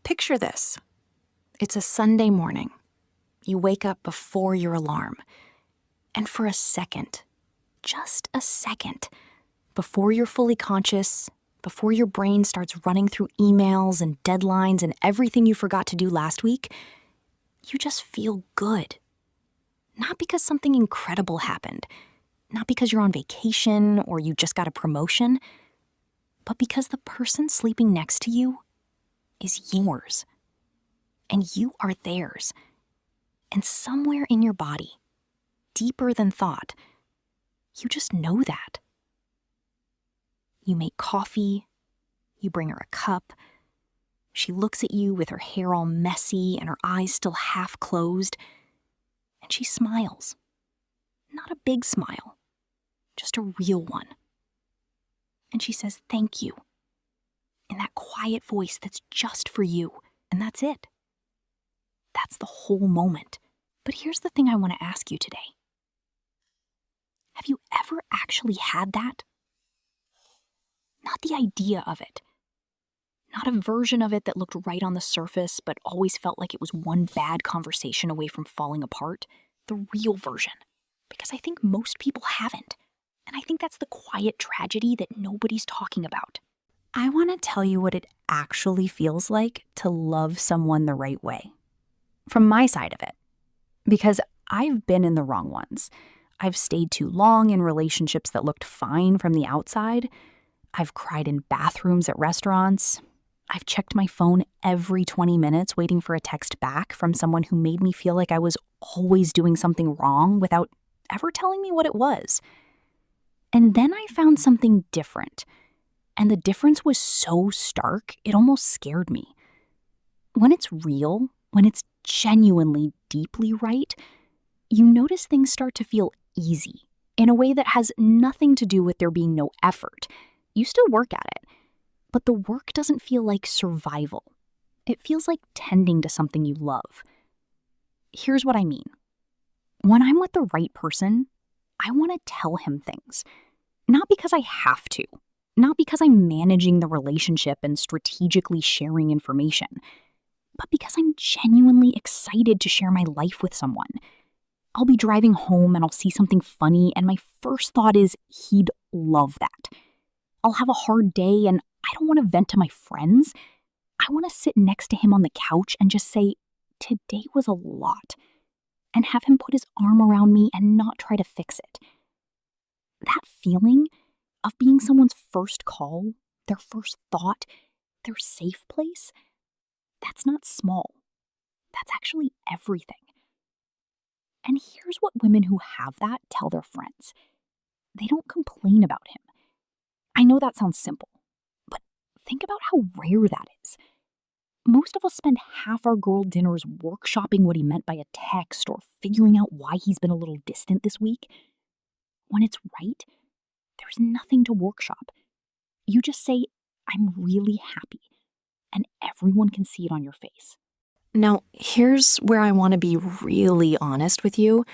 Picture this. It's a Sunday morning. You wake up before your alarm. And for a second, just a second, before you're fully conscious, before your brain starts running through emails and deadlines and everything you forgot to do last week, you just feel good. Not because something incredible happened, not because you're on vacation or you just got a promotion, but because the person sleeping next to you is yours. And you are theirs. And somewhere in your body, deeper than thought, you just know that. You make coffee, you bring her a cup. She looks at you with her hair all messy and her eyes still half closed, and she smiles. Not a big smile, just a real one. And she says, "Thank you," in that quiet voice that's just for you, and that's it. That's the whole moment. But here's the thing I want to ask you today. Have you ever actually had that? Not the idea of it. Not a version of it that looked right on the surface but always felt like it was one bad conversation away from falling apart. The real version. Because I think most people haven't. And I think that's the quiet tragedy that nobody's talking about. I want to tell you what it actually feels like to love someone the right way. From my side of it. Because I've been in the wrong ones. I've stayed too long in relationships that looked fine from the outside. I've cried in bathrooms at restaurants. I've checked my phone every 20 minutes waiting for a text back from someone who made me feel like I was always doing something wrong without ever telling me what it was. And then I found something different. And the difference was so stark, it almost scared me. When it's real, when it's genuinely deeply right, you notice things start to feel easy in a way that has nothing to do with there being no effort. You still work at it, but the work doesn't feel like survival. It feels like tending to something you love. Here's what I mean. When I'm with the right person, I want to tell him things. Not because I have to. Not because I'm managing the relationship and strategically sharing information. But because I'm genuinely excited to share my life with someone. I'll be driving home and I'll see something funny, and my first thought is, he'd love that. I'll have a hard day and I don't want to vent to my friends. I want to sit next to him on the couch and just say, "Today was a lot," and have him put his arm around me and not try to fix it. That feeling of being someone's first call, their first thought, their safe place, that's not small. That's actually everything. And here's what women who have that tell their friends. They don't complain about him. I know that sounds simple, but think about how rare that is. Most of us spend half our girl dinners workshopping what he meant by a text or figuring out why he's been a little distant this week. When it's right, there's nothing to workshop. You just say, "I'm really happy," and everyone can see it on your face. Now, here's where I want to be really honest with you.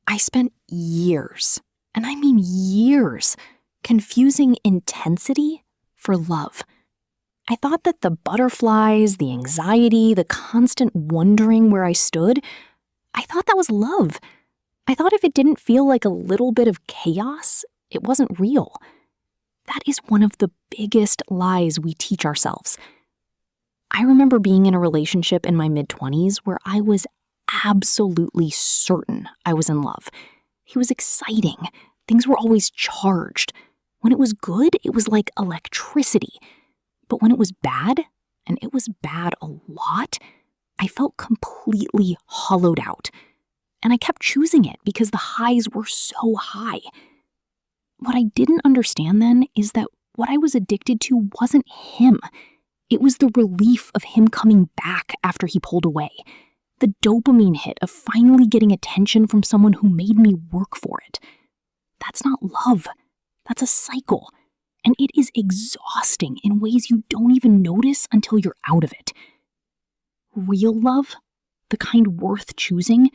I spent years, and I mean years, confusing intensity for love. I thought that the butterflies, the anxiety, the constant wondering where I stood, I thought that was love. I thought if it didn't feel like a little bit of chaos, it wasn't real. That is one of the biggest lies we teach ourselves. I remember being in a relationship in my mid-20s where I was absolutely certain I was in love. He was exciting. Things were always charged. When it was good, it was like electricity. But when it was bad, and it was bad a lot, I felt completely hollowed out. And I kept choosing it because the highs were so high. What I didn't understand then is that what I was addicted to wasn't him. It was the relief of him coming back after he pulled away. The dopamine hit of finally getting attention from someone who made me work for it. That's not love. That's a cycle. And it is exhausting in ways you don't even notice until you're out of it. Real love, the kind worth choosing,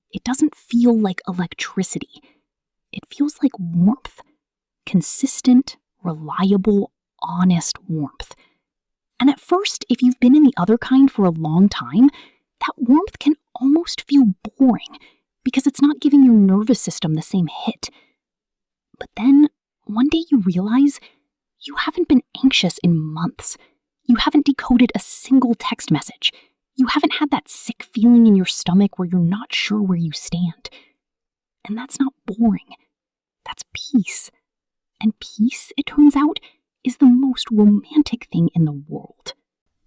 it doesn't feel like electricity. It feels like warmth. Consistent, reliable, honest warmth. And at first, if you've been in the other kind for a long time, that warmth can almost feel boring because it's not giving your nervous system the same hit. But then, one day you realize you haven't been anxious in months. You haven't decoded a single text message. You haven't had that sick feeling in your stomach where you're not sure where you stand. And that's not boring. That's peace. And peace, it turns out, is the most romantic thing in the world.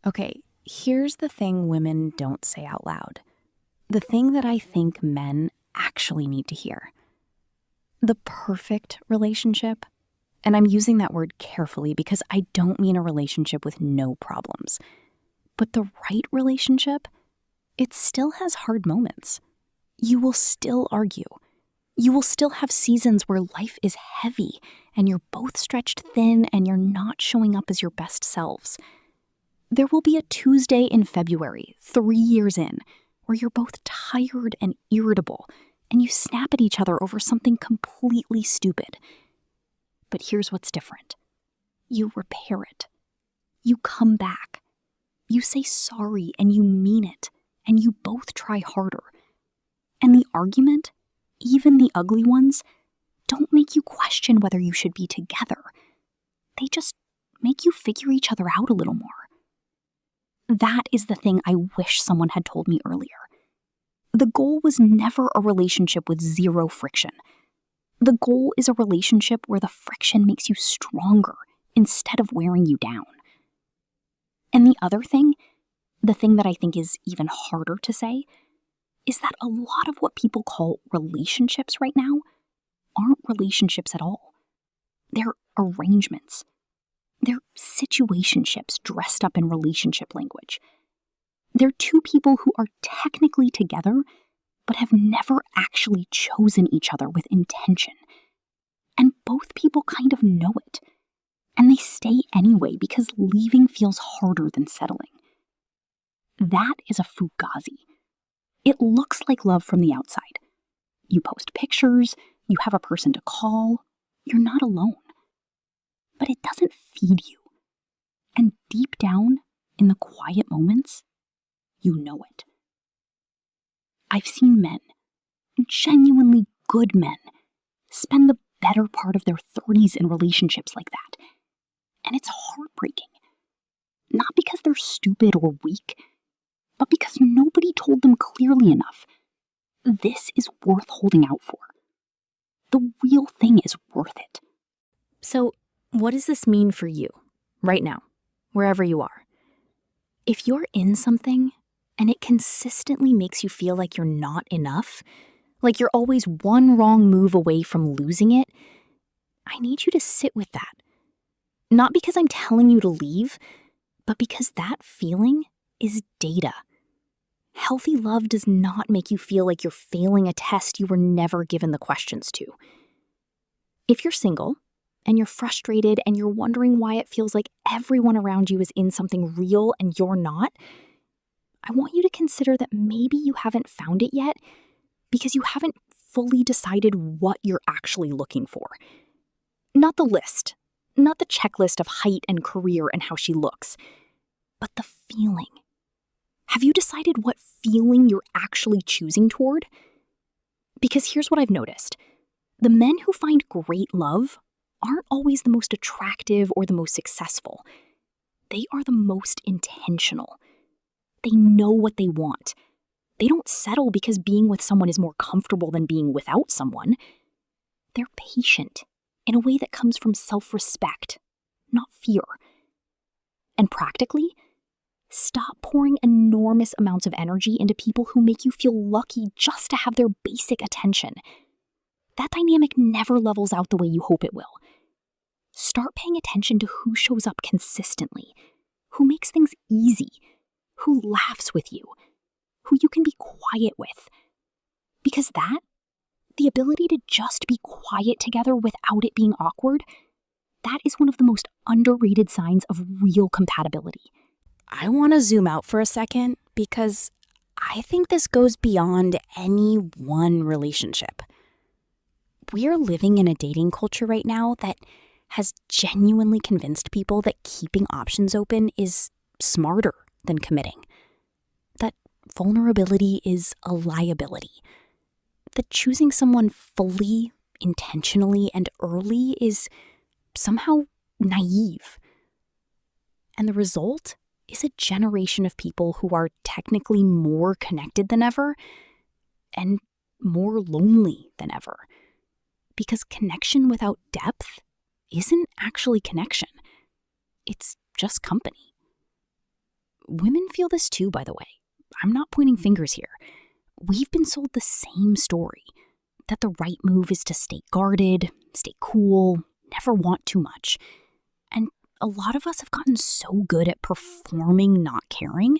Okay, here's the thing women don't say out loud. The thing that I think men actually need to hear. The perfect relationship, and I'm using that word carefully because I don't mean a relationship with no problems. But the right relationship, it still has hard moments. You will still argue. You will still have seasons where life is heavy and you're both stretched thin and you're not showing up as your best selves. There will be a Tuesday in February, 3 years in, where you're both tired and irritable and you snap at each other over something completely stupid. But here's what's different. You repair it. You come back. You say sorry and you mean it, and you both try harder. And the argument, even the ugly ones, don't make you question whether you should be together. They just make you figure each other out a little more. That is the thing I wish someone had told me earlier. The goal was never a relationship with zero friction. The goal is a relationship where the friction makes you stronger instead of wearing you down. And the other thing, the thing that I think is even harder to say, is that a lot of what people call relationships right now aren't relationships at all. They're arrangements. They're situationships dressed up in relationship language. They're two people who are technically together, but have never actually chosen each other with intention. And both people kind of know it. And they stay anyway because leaving feels harder than settling. That is a fugazi. It looks like love from the outside. You post pictures, you have a person to call, you're not alone. But it doesn't feed you. And deep down, in the quiet moments, you know it. I've seen men, genuinely good men, spend the better part of their 30s in relationships like that. And it's heartbreaking. Not because they're stupid or weak, but because nobody told them clearly enough. This is worth holding out for. The real thing is worth it. So, what does this mean for you, right now, wherever you are? If you're in something and it consistently makes you feel like you're not enough, like you're always one wrong move away from losing it, I need you to sit with that. Not because I'm telling you to leave, but because that feeling is data. Healthy love does not make you feel like you're failing a test you were never given the questions to. If you're single, and you're frustrated and you're wondering why it feels like everyone around you is in something real and you're not, I want you to consider that maybe you haven't found it yet because you haven't fully decided what you're actually looking for. Not the list, not the checklist of height and career and how she looks, but the feeling. Have you decided what feeling you're actually choosing toward? Because here's what I've noticed. The men who find great love aren't always the most attractive or the most successful. They are the most intentional. They know what they want. They don't settle because being with someone is more comfortable than being without someone. They're patient in a way that comes from self-respect, not fear. And practically, stop pouring enormous amounts of energy into people who make you feel lucky just to have their basic attention. That dynamic never levels out the way you hope it will. Start paying attention to who shows up consistently, who makes things easy, who laughs with you, who you can be quiet with. Because that, the ability to just be quiet together without it being awkward, that is one of the most underrated signs of real compatibility. I want to zoom out for a second because I think this goes beyond any one relationship. We're living in a dating culture right now that has genuinely convinced people that keeping options open is smarter than committing. That vulnerability is a liability. That choosing someone fully, intentionally, and early is somehow naive. And the result is a generation of people who are technically more connected than ever and more lonely than ever. Because connection without depth isn't actually connection. It's just company. Women feel this too, by the way. I'm not pointing fingers here. We've been sold the same story, that the right move is to stay guarded, stay cool, never want too much. And a lot of us have gotten so good at performing not caring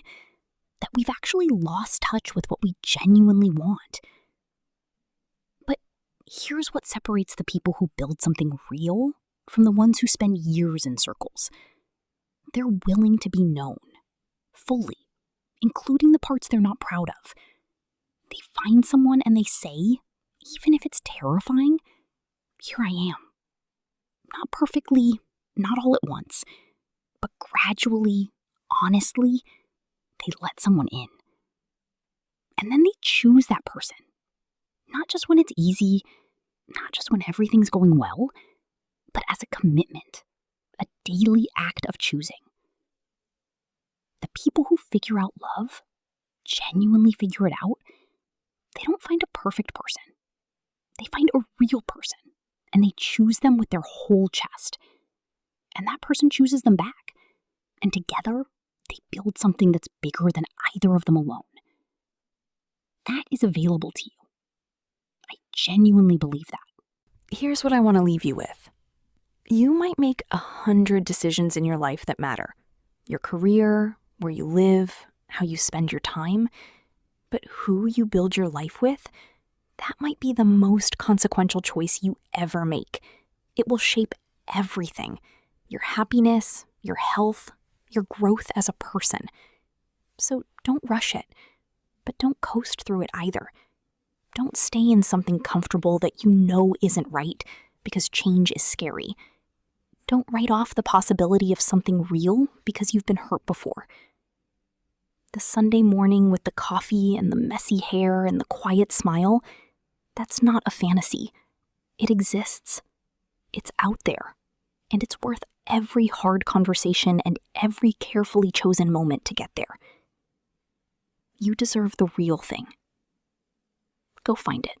that we've actually lost touch with what we genuinely want. But here's what separates the people who build something real from the ones who spend years in circles. They're willing to be known, fully, including the parts they're not proud of. They find someone and they say, even if it's terrifying, here I am. Not perfectly, not all at once, but gradually, honestly, they let someone in. And then they choose that person. Not just when it's easy, not just when everything's going well, but as a commitment, a daily act of choosing. The people who figure out love, genuinely figure it out, they don't find a perfect person. They find a real person, and they choose them with their whole chest. And that person chooses them back. And together, they build something that's bigger than either of them alone. That is available to you. I genuinely believe that. Here's what I want to leave you with. You might make 100 decisions in your life that matter. Your career, where you live, how you spend your time. But who you build your life with, that might be the most consequential choice you ever make. It will shape everything. Your happiness, your health, your growth as a person. So don't rush it, but don't coast through it either. Don't stay in something comfortable that you know isn't right because change is scary. Don't write off the possibility of something real because you've been hurt before. The Sunday morning with the coffee and the messy hair and the quiet smile, that's not a fantasy. It exists. It's out there. And it's worth every hard conversation and every carefully chosen moment to get there. You deserve the real thing. Go find it.